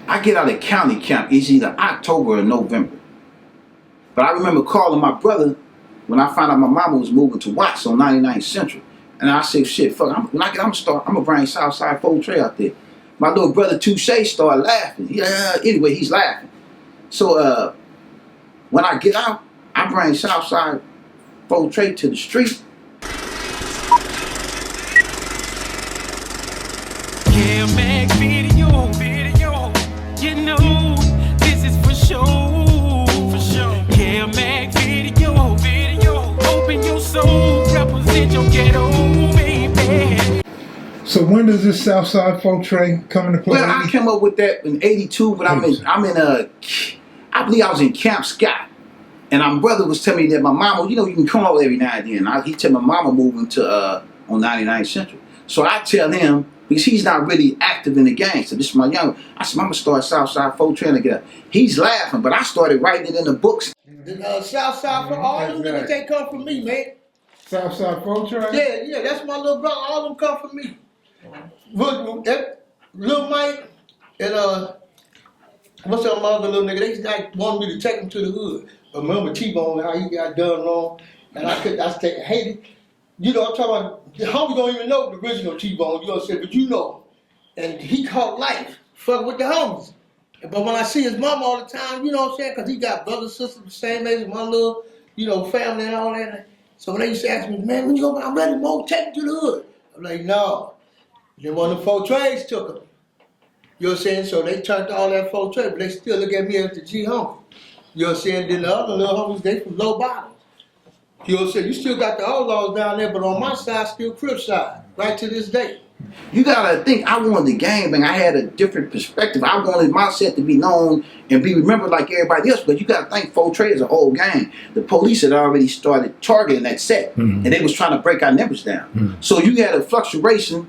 I get out of county camp. It's either October or November. But I remember calling my brother when I found out my mama was moving to Watts on 99 Central. And I said, shit, fuck, when I get, I'm gonna bring Southside F Tre out there. My little brother Touche started laughing. Anyway, he's laughing. So when I get out, I bring Southside F Tre to the street. Kev Mac video, you know this is for sure. Kev Mac video, open your soul, represent your ghetto, baby. So when does this Southside F Tre come into play? Well, I came up with that in '82, but I believe I was in Camp Scott, and my brother was telling me that my mama, you can call every now and then. He tell my mama moving to on 99 Central. So I tell him, because he's not really active in the gangster. This is my young. I said, Mama started Southside F Tre to get up. He's laughing, but I started writing it in the books. Southside, all them niggas, they come from me, man. Southside F Tre? Yeah, that's my little brother. All them come from me. Lil Mike and what's that other little nigga? They like wanted me to take him to the hood. But remember T-Bone, how he got done wrong, and I hated. I'm talking about the homie don't even know the original T-Bone. You know what I'm saying? But you know, and he caught life, fuck with the homies. But when I see his mom all the time, you know what I'm saying? Because he got brothers, sisters the same age as my little, family and all that. So when they used to ask me, man, when you go, I'm ready to move, take him to the hood. I'm like, no. Then one of the F Tres took him. You know what I'm saying? So they turned all that F Tre, but they still look at me as the G homie. You know what I'm saying? Then the other little homies, they from low bottoms. You know what I'm saying? You still got the Outlaws down there, but on my side, still Crips side, right to this day. You gotta think, I wanted the gang bang. I had a different perspective. I wanted my set to be known and be remembered like everybody else. But you gotta think, F Tre is an old gang. The police had already started targeting that set, and they was trying to break our numbers down. So you had a fluctuation.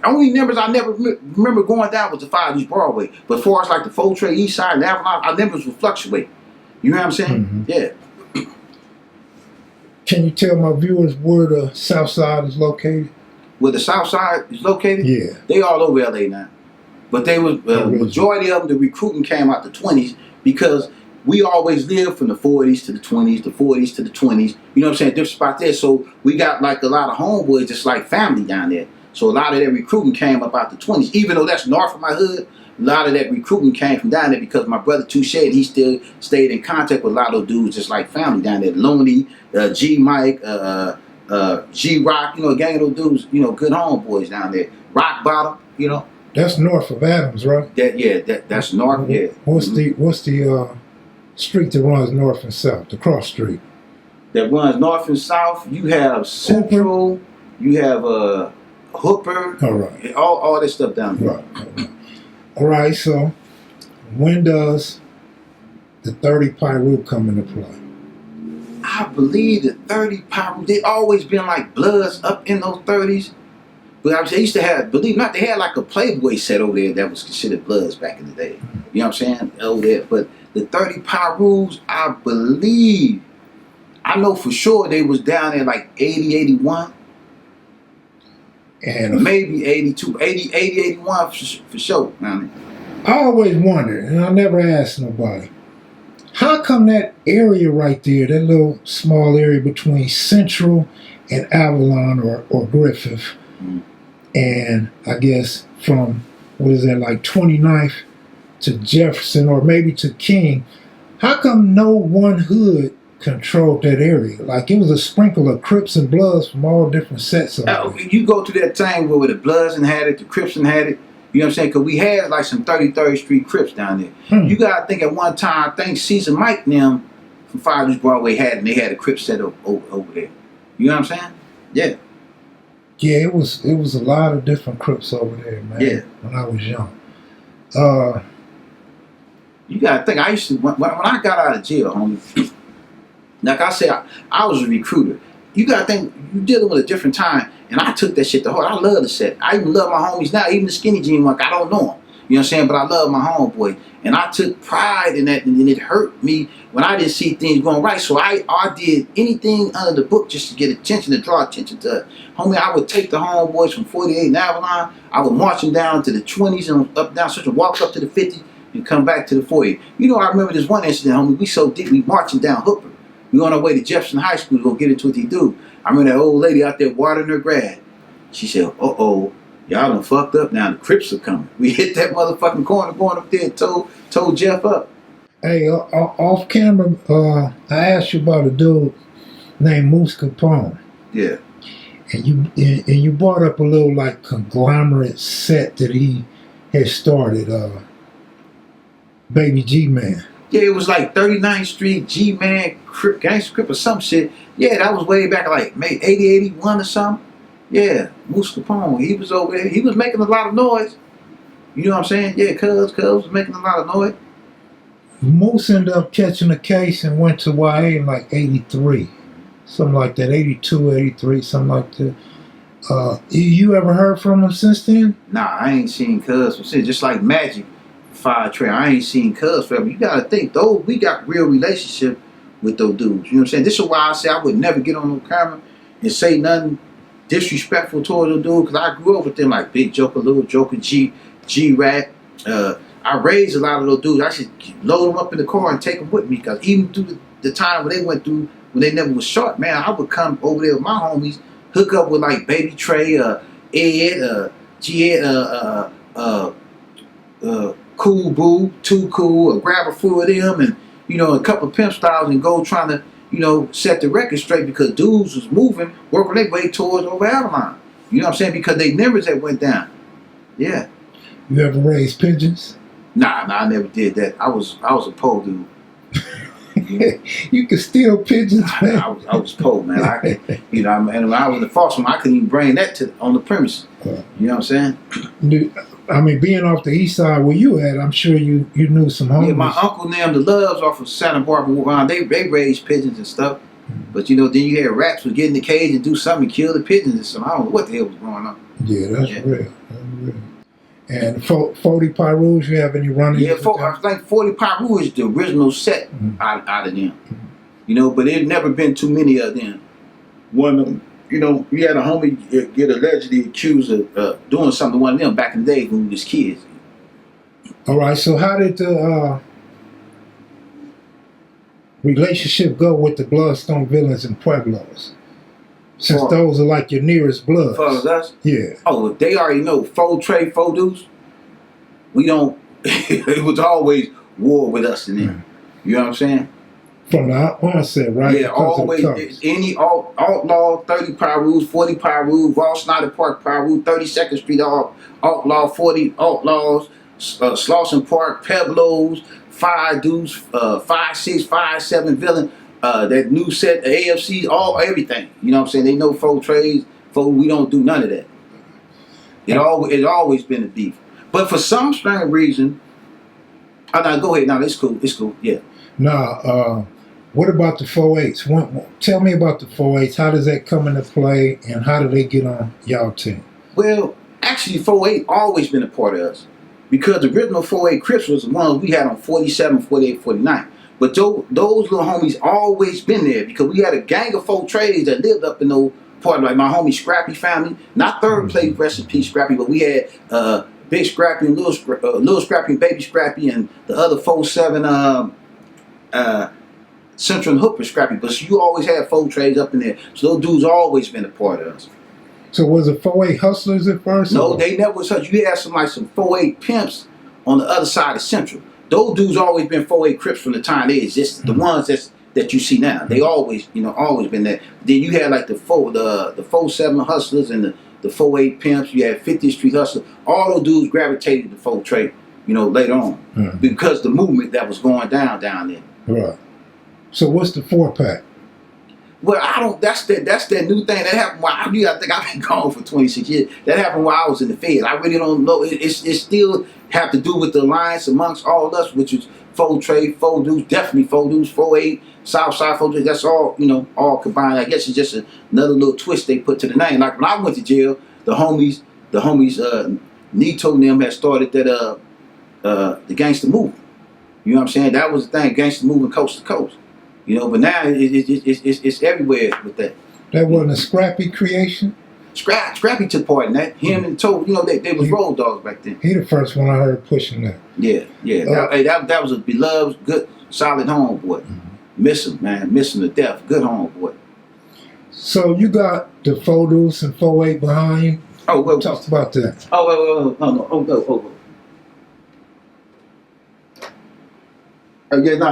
Only numbers I never remember going down was the 5 East Broadway. But as far as like the F Tre East Side and Avalon, our numbers would fluctuate. You know what I'm saying? Yeah. Can you tell my viewers where the South Side is located? Where the South Side is located? Yeah. They all over LA now. But they was majority of them, the Recruitment came out the 20s because we always lived from the 40s to the 20s, the 40s to the 20s. You know what I'm saying? Different spot there. So we got like a lot of homeboys, just like family down there. So a lot of that recruitment came about the 20s. Even though that's north of my hood, a lot of that recruitment came from down there because my brother Touche, he still stayed in contact with a lot of those dudes just like family down there. Looney, G Mike, G Rock, a gang of those dudes, good homeboys down there. Rock Bottom, That's north of Adams, right? That's north, yeah. What's the street that runs north and south, the cross street? That runs north and south, you have Central, you have Hooper, all right, all that stuff down there. Right. All right, so when does the 30 Pyru come into play? I believe the 30 Pyru, they always been like Bloods up in those 30s. But they used to have, believe it or not, they had like a Playboy set over there that was considered Bloods back in the day. You know what I'm saying? Over there. But the 30 Pyrus, I believe, I know for sure they was down there like 80, 81. And maybe 82, 80, 81 for sure. I always wondered, and I never asked nobody, how come that area right there, that little small area between Central and Avalon or Griffith, and I guess from, like 29th to Jefferson or maybe to King, how come no one hood controlled that area? Like it was a sprinkle of Crips and Bloods from all different sets of you go through that time where the Bloods and had it, the Crips and had it, you know what I'm saying? Because we had like some 33rd Street Crips down there. You gotta think at one time, I think Caesar Mike and them from 5 East Broadway had it, and they had a Crip set over there. You know what I'm saying? Yeah. Yeah, it was a lot of different Crips over there, man. Yeah. When I was young. You gotta think, I used to, when I got out of jail, homie, like I said, I was a recruiter. You gotta think, you're dealing with a different time, and I took that shit to heart. I love the set. I even love my homies now, even the skinny jean one. I don't know them. You know what I'm saying? But I love my homeboy. And I took pride in that, and it hurt me when I didn't see things going right. So I did anything under the book just to get attention, to draw attention to it. Homie, I would take the homeboys from 48 and Avalon. I would march them down to the 20s and up down, such a walk up to the 50. and come back to the 40. You know, I remember this one incident, homie. We so deep, we marching down Hooper. We on our way to Jefferson High School to go get into what they do. I remember that old lady out there watering her grass. She said, "Uh-oh, y'all done fucked up now. The Crips are coming." We hit that motherfucking corner going up there and told Jeff up. Hey, off camera, I asked you about a dude named Musap Paone. Yeah. And you brought up a little like conglomerate set that he had started, Baby G-Man. Yeah, it was like 39th Street, G-Man, Gangster Crip or some shit. Yeah, that was way back like maybe 80, 81 or something. Yeah, Musap Paone, he was over there. He was making a lot of noise. You know what I'm saying? Yeah, Cuz was making a lot of noise. Moose ended up catching a case and went to YA in like 83. Something like that, 82, 83, something like that. You ever heard from him since then? Nah, I ain't seen Cuz since. Just like Magic, F Tre, I ain't seen Cuz forever. You gotta think, though, we got real relationship with those dudes. You know what I'm saying? This is why I say I would never get on no camera and say nothing disrespectful towards those dudes, because I grew up with them like Big Joker, Little Joker, G-Rat. I raised a lot of those dudes. I should load them up in the car and take them with me, because even through the time when they went through, when they never was short, man, I would come over there with my homies, hook up with like Baby Tre, Ed, G-Ed, Cool Boo, Too Cool, or grab a few of them and, you know, a couple of pimp styles and go trying to, you know, set the record straight, because dudes was moving, working their way towards over Avalon. You know what I'm saying? Because they numbers that went down. Yeah. You ever raised pigeons? Nah, I never did that. I was a pole dude. You can steal pigeons, man. I was pole, man. You know, and when I was in the foster home, I couldn't even bring that on the premises. You know what I'm saying? I mean, being off the east side where you at, I'm sure you knew some homies. Yeah, my uncle named the Loves off of Santa Barbara. They raised pigeons and stuff. But, you know, then you had rats would get in the cage and do something and kill the pigeons and something. I don't know what the hell was going on. Yeah, that's real. That's real. And 40 Pyrus, you have any running? Yeah, I think 40 Pyru is the original set out of them. You know, but there's never been too many of them. One of them, you know, we had a homie get allegedly accused of doing something to one of them back in the day when we was kids. All right, so how did the relationship go with the Bloodstone villains and Pueblos? Since those are like your nearest bloods. For us? Yeah. Oh, they already know. Four Tre, four deuce. We don't. It was always war with us and them. You know what I'm saying? From the onset, right? Yeah, always. Any outlaw, 30 Pyrus, 40 Pyrus, Raw Snyder Park Pyrus, 32nd Street outlaw, 40 outlaws, Slauson Park, Pueblos, 5 deuce, 5, 6, 5, 7 villain. That new set, the AFC, everything. You know what I'm saying? They know 4 Tres, we don't do none of that. It's always been a beef. But for some strange reason, now go ahead. Now it's cool. Yeah. Now, what about the 4-8s? Tell me about the 4-8s. How does that come into play, and how do they get on y'all team? Well, actually, 4-8 always been a part of us, because the original 4-8 Crips was the ones we had on 47, 48, 49. But those little homies always been there, because we had a gang of 4 Tres that lived up in those part, like my homie Scrappy family, not third place, rest in peace Scrappy, but we had Big Scrappy and Little Scrappy and Baby Scrappy and the other 4-7 Central and Hooper Scrappy. But you always had 4 Tres up in there, so those dudes always been a part of us. So was it 4-8 hustlers at first? No, they never was hustlers. You had some 4-8 pimps on the other side of Central. Those dudes always been 4-8 Crips from the time they existed. The ones that you see now, they always been there. Then you had like the 4-7 hustlers and the 4-8 pimps. You had 50th Street hustlers. All those dudes gravitated to 4 Tre, later on, because the movement that was going down there. Right. So what's the 4-pack? Well, I don't. That's that new thing that happened. I think I've been gone for 26 years. That happened while I was in the Fed. I really don't know. It still have to do with the alliance amongst all of us, which is 4 Tre, 4 deuce, definitely 4 deuce, 4-8, Southside 4 deuce. That's all all combined. I guess it's just another little twist they put to the name. Like when I went to jail, the homies, Nito and them had started that the gangster movement. You know what I'm saying? That was the thing, gangster movement coast to coast. But now it's everywhere with that. That wasn't a Scrappy creation? Scrappy took part in that. Him and Toe, you know, they was road dogs back then. He the first one I heard pushing that. Yeah. That was a beloved, good, solid homeboy. Miss him, man. Miss him to death. Good homeboy. So you got the photos and 4-8 behind you. Oh, well, Talk about that.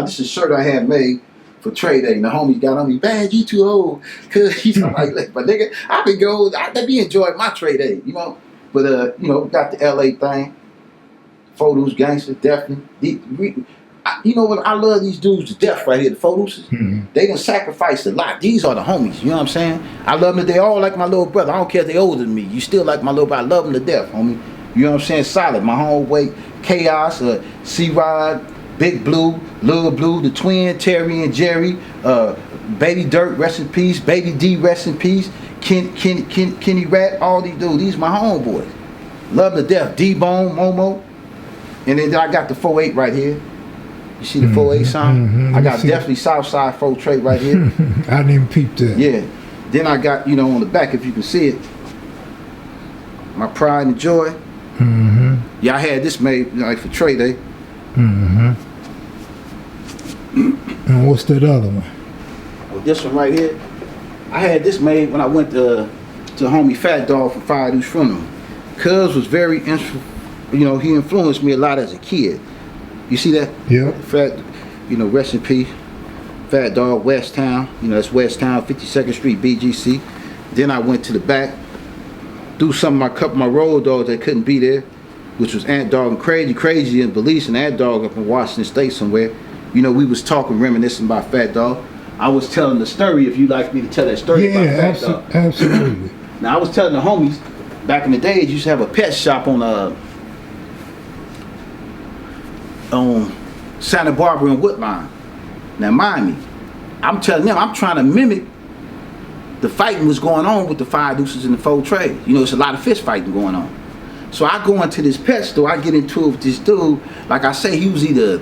This is a shirt I had made for Tre Day. And the homies got on me, "Man, you too old." Cause he's like, but nigga, I been go, I be enjoying my Tre Day, you know. But you know, got the LA thing. Photos, Gangster, definitely. You know what? I love these dudes to death right here. The photos, they done sacrificed a lot. These are the homies. You know what I'm saying? I love them. They all like my little brother. I don't care if they older than me. You still like my little brother. I love them to death, homie. You know what I'm saying? Solid. My homeboy, Chaos, C-Rod, Big Blue, Lil Blue, the twin, Terry and Jerry, Baby Dirt, rest in peace. Baby D, rest in peace. Kenny Rat, all these dudes. These my homeboys. Love to death. D-Bone, Momo. And then I got the 4-8 right here. You see the 4-8 sign? I got definitely Southside F Tre right here. I didn't even peep that. Yeah. Then I got, you know, on the back, if you can see it, my pride and joy. Yeah, I had this made like for Tre Day. And what's that other one? Well, this one right here, I had this made when I went to homie Fat Dog for Fire Dude's funeral. Cuz was very, you know, he influenced me a lot as a kid. You see that? Yeah. Fat, you know, rest in peace. Fat Dog, West Town. You know, that's West Town, 52nd Street, BGC. Then I went to the back, do some of my road dogs that couldn't be there, which was Ant Dog and Crazy and Belize and Ant Dog up in Washington State somewhere. You know, we was talking, reminiscing about Fat Dog. I was telling the story, if you'd like me to tell that story about Fat Dog. Absolutely. Now, I was telling the homies, back in the days, used to have a pet shop on Santa Barbara and Woodline. Now mind me, I'm telling them, I'm trying to mimic the fighting was going on with the Fire Deuces and the 4 Tre. You know, it's a lot of fist fighting going on. So I go into this pet store, I get into it with this dude, like I say, he was either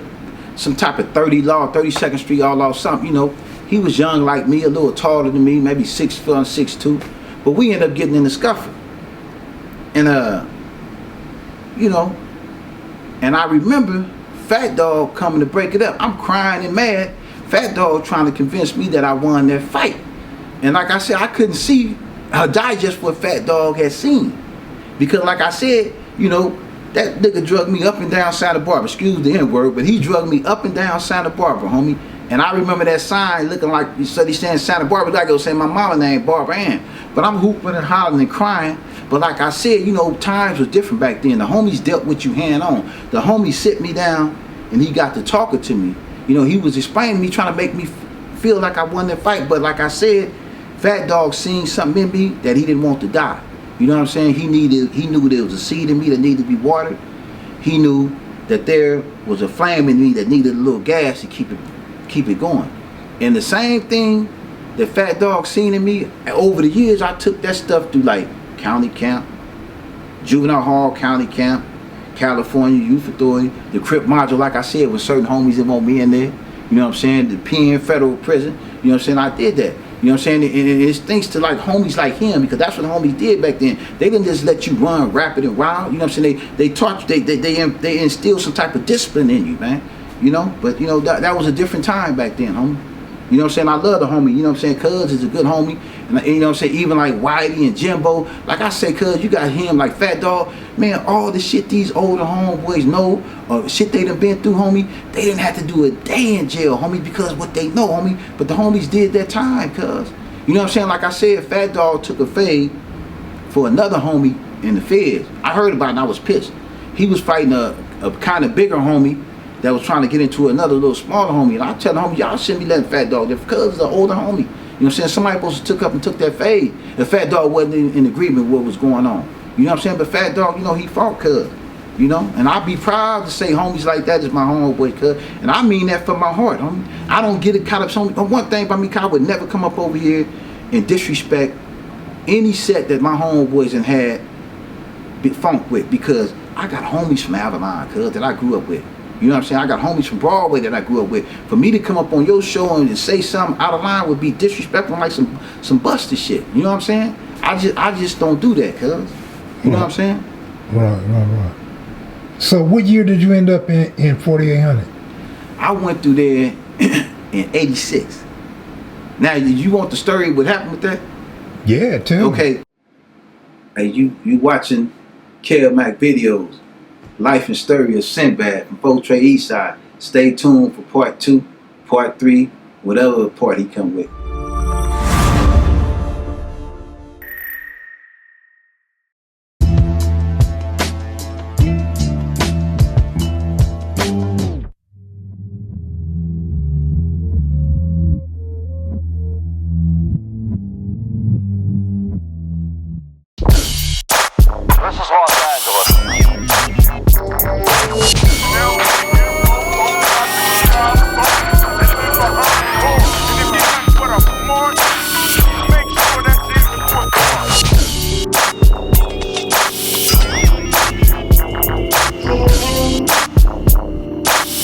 some type of 32nd Street Outlaw something, you know. He was young like me, a little taller than me, maybe 6 foot, 6'2". But we ended up getting in the scuffle. And you know, and I remember Fat Dog coming to break it up. I'm crying and mad. Fat Dog trying to convince me that I won that fight. And like I said, I couldn't see digest what Fat Dog had seen. Because like I said, you know, that nigga drugged me up and down Santa Barbara. Excuse the N-word, but he drugged me up and down Santa Barbara, homie. And I remember that sign looking like, he said he's saying Santa Barbara, like I was saying my mama name, Barbara Ann. But I'm hooping and hollering and crying. But like I said, you know, times was different back then. The homies dealt with you hand on. The homie sit me down and he got to talking to me. You know, he was explaining to me, trying to make me feel like I won that fight. But like I said, Fat Dog seen something in me that he didn't want to die. You know what I'm saying? He knew there was a seed in me that needed to be watered. He knew that there was a flame in me that needed a little gas to keep it going. And the same thing that Fat Dog seen in me, over the years I took that stuff through like county camp, juvenile hall, county camp, California Youth Authority, the Crip module, like I said, with certain homies that want me in there. You know what I'm saying? The PN federal prison. You know what I'm saying? I did that. You know what I'm saying? And it's thanks to like homies like him, because that's what the homies did back then. They didn't just let you run rapid and wild. You know what I'm saying? They taught you, they instilled some type of discipline in you, man. You know? But you know, that was a different time back then, homie. You know what I'm saying? I love the homie. You know what I'm saying? Cuz is a good homie. And you know what I'm saying? Even like Whitey and Jimbo. Like I say, cuz, you got him, like Fat Dog. Man, all the shit these older homeboys know, or shit they done been through, homie, they didn't have to do a day in jail, homie, because what they know, homie. But the homies did their time, cuz. You know what I'm saying? Like I said, Fat Dog took a fade for another homie in the feds. I heard about it and I was pissed. He was fighting a kind of bigger homie that was trying to get into another little smaller homie. And I tell the homie, y'all shouldn't be letting Fat Dog there, because it's an older homie. You know what I'm saying? Somebody supposed to took up and took that fade. And Fat Dog wasn't in agreement with what was going on. You know what I'm saying? But Fat Dog, you know, he fought cuz. You know? And I'd be proud to say homies like that is my homeboy cuz. And I mean that from my heart, homie. I don't get it caught up. So one thing about me, cuz, I would never come up over here and disrespect any set that my homeboys had funk with, because I got homies from Avalon, cuz, that I grew up with. You know what I'm saying? I got homies from Broadway that I grew up with. For me to come up on your show and say something out of line would be disrespectful, like some busted shit. You know what I'm saying? I just don't do that, cuz. You know what I'm saying? Right. So what year did you end up in 4800? I went through there in 86. Now, you want the story what happened with that? Yeah, tell me. Okay. Hey, you watching Kev Mac videos, Life and Story of Cinbad from 4 Tre Eastside. Stay tuned for part 2, part 3, whatever part he come with.